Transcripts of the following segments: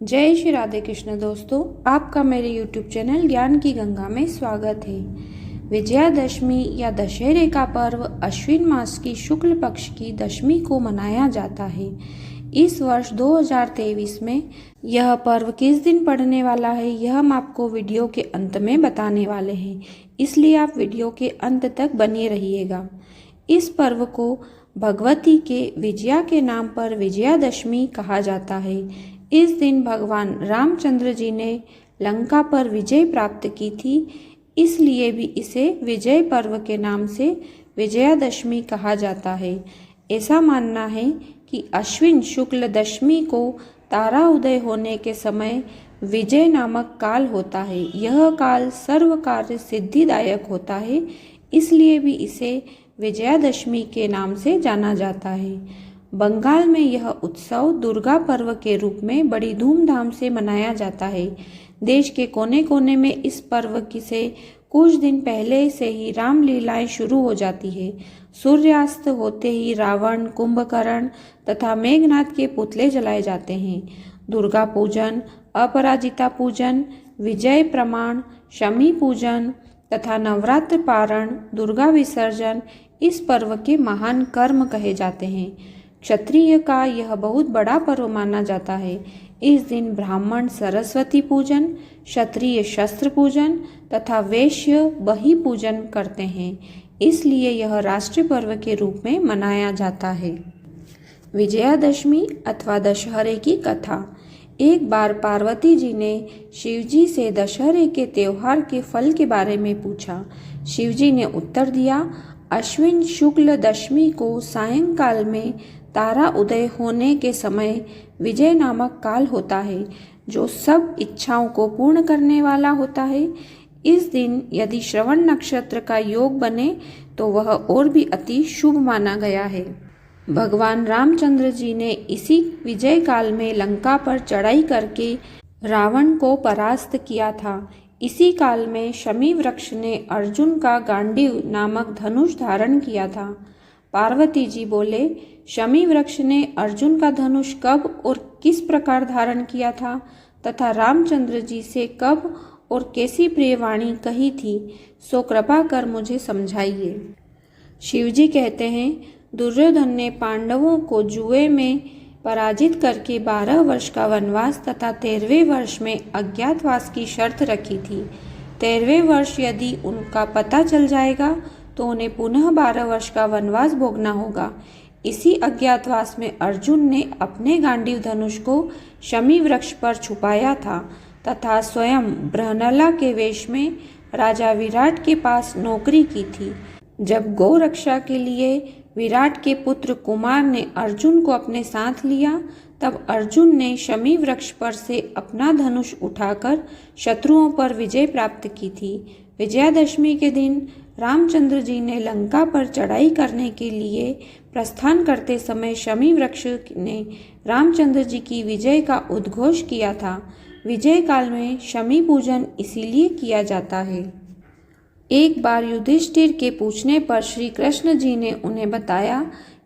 जय श्री राधे कृष्ण दोस्तों, आपका मेरे YouTube चैनल ज्ञान की गंगा में स्वागत है। विजयादशमी या दशहरे का पर्व अश्विन मास की शुक्ल पक्ष की दशमी को मनाया जाता है। इस वर्ष 2023 में यह पर्व किस दिन पड़ने वाला है, यह हम आपको वीडियो के अंत में बताने वाले हैं, इसलिए आप वीडियो के अंत तक बने रहिएगा। इस पर्व को भगवती के विजया के नाम पर विजयादशमी कहा जाता है। इस दिन भगवान रामचंद्र जी ने लंका पर विजय प्राप्त की थी, इसलिए भी इसे विजय पर्व के नाम से विजयादशमी कहा जाता है। ऐसा मानना है कि अश्विन शुक्ल दशमी को तारा उदय होने के समय विजय नामक काल होता है। यह काल सर्व कार्य सिद्धिदायक होता है, इसलिए भी इसे विजयादशमी के नाम से जाना जाता है। बंगाल में यह उत्सव दुर्गा पर्व के रूप में बड़ी धूमधाम से मनाया जाता है। देश के कोने कोने में इस पर्व से कुछ दिन पहले से ही रामलीलाएं शुरू हो जाती है। सूर्यास्त होते ही रावण, कुंभकर्ण तथा मेघनाथ के पुतले जलाए जाते हैं। दुर्गा पूजन, अपराजिता पूजन, विजय प्रमाण, शमी पूजन तथा नवरात्र पारण, दुर्गा विसर्जन इस पर्व के महान कर्म कहे जाते हैं। क्षत्रिय का यह बहुत बड़ा पर्व माना जाता है। इस दिन ब्राह्मण सरस्वती पूजन, क्षत्रिय शस्त्र पूजन तथा वैश्य बही पूजन करते हैं, इसलिए यह राष्ट्रीय पर्व के रूप में मनाया जाता है। विजयादशमी अथवा दशहरे की कथा। एक बार पार्वती जी ने शिवजी से दशहरे के त्योहार के फल के बारे में पूछा। शिवजी ने उत्तर दिया, अश्विन शुक्ल दशमी को सायंकाल में तारा उदय होने के समय विजय नामक काल होता है, जो सब इच्छाओं को पूर्ण करने वाला होता है। इस दिन यदि श्रवण नक्षत्र का योग बने तो वह और भी अति शुभ माना गया है। भगवान रामचंद्र जी ने इसी विजय काल में लंका पर चढ़ाई करके रावण को परास्त किया था। इसी काल में शमी वृक्ष ने अर्जुन का गांडीव नामक धनुष धारण किया था। पार्वती जी बोले, शमी वृक्ष ने अर्जुन का धनुष कब और किस प्रकार धारण किया था तथा रामचंद्र जी से कब और कैसी प्रियवाणी कही थी, सो कृपा कर मुझे समझाइए। शिवजी कहते हैं, दुर्योधन ने पांडवों को जुए में पराजित करके 12 वर्ष का वनवास तथा 13वें वर्ष में अज्ञातवास की शर्त रखी थी। 13वें वर्ष यदि उनका पता चल जाएगा तो उन्हें पुनः 12 वर्ष का वनवास भोगना होगा। इसी अज्ञातवास में अर्जुन ने अपने गांडीव धनुष को शमी वृक्ष पर छुपाया था तथा स्वयं बृहनला के वेश में राजा विराट के पास नौकरी की थी। जब गौ रक्षा के लिए विराट के पुत्र कुमार ने अर्जुन को अपने साथ लिया, तब अर्जुन ने शमी वृक्ष पर से अपना धनुष उठाकर शत्रुओं पर विजय प्राप्त की थी। विजयादशमी के दिन रामचंद्र जी ने लंका पर चढ़ाई करने के लिए प्रस्थान करते समय शमी वृक्ष ने रामचंद्र जी की विजय का उद्घोष किया था। विजय काल में शमी पूजन इसीलिए किया जाता है। एक बार युधिष्ठिर के पूछने पर श्री कृष्ण जी ने उन्हें बताया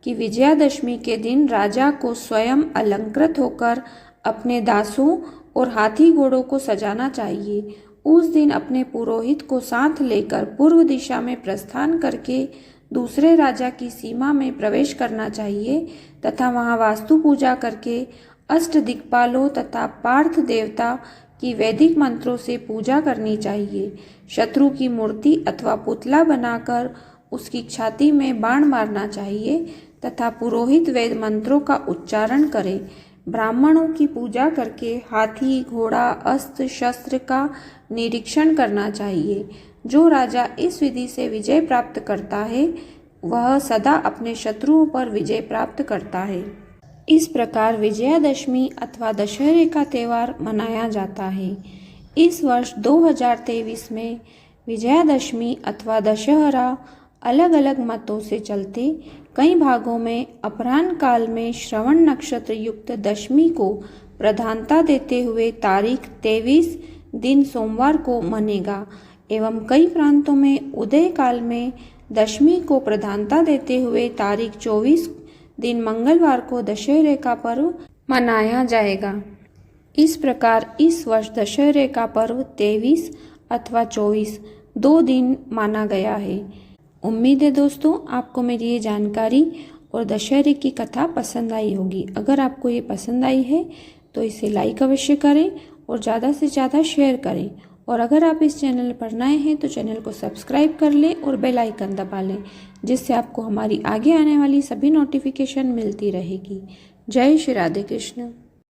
कि विजयादशमी के दिन राजा को स्वयं अलंकृत होकर अपने दासों और हाथी घोड़ों को सजाना चाहिए। उस दिन अपने पुरोहित को साथ लेकर पूर्व दिशा में प्रस्थान करके दूसरे राजा की सीमा में प्रवेश करना चाहिए तथा वहां वास्तु पूजा करके अष्ट दिक्पालों तथा पार्थ देवता की वैदिक मंत्रों से पूजा करनी चाहिए। शत्रु की मूर्ति अथवा पुतला बनाकर उसकी छाती में बाण मारना चाहिए तथा पुरोहित वेद मंत्रों का उच्चारण करे। ब्राह्मणों की पूजा करके हाथी, घोड़ा, अस्त्र शस्त्र का निरीक्षण करना चाहिए। जो राजा इस विधि से विजय प्राप्त करता है, वह सदा अपने शत्रुओं पर विजय प्राप्त करता है। इस प्रकार विजयादशमी अथवा दशहरे का त्यौहार मनाया जाता है। इस वर्ष 2023 में विजयादशमी अथवा दशहरा अलग अलग मतों से चलते कई भागों में अपराह्न काल में श्रवण नक्षत्र युक्त दशमी को प्रधानता देते हुए तारीख 23 दिन सोमवार को मनेगा एवं कई प्रांतों में उदय काल में दशमी को प्रधानता देते हुए तारीख 24 दिन मंगलवार को दशहरे का पर्व मनाया जाएगा। इस प्रकार इस वर्ष दशहरे का पर्व 23 अथवा 24 2 दिन माना गया है। उम्मीद है दोस्तों आपको मेरी ये जानकारी और दशहरे की कथा पसंद आई होगी। अगर आपको ये पसंद आई है तो इसे लाइक अवश्य करें और ज़्यादा से ज़्यादा शेयर करें। और अगर आप इस चैनल पर नए हैं तो चैनल को सब्सक्राइब कर लें और बेल आइकन दबा लें, जिससे आपको हमारी आगे आने वाली सभी नोटिफिकेशन मिलती रहेगी। जय श्री राधे कृष्ण।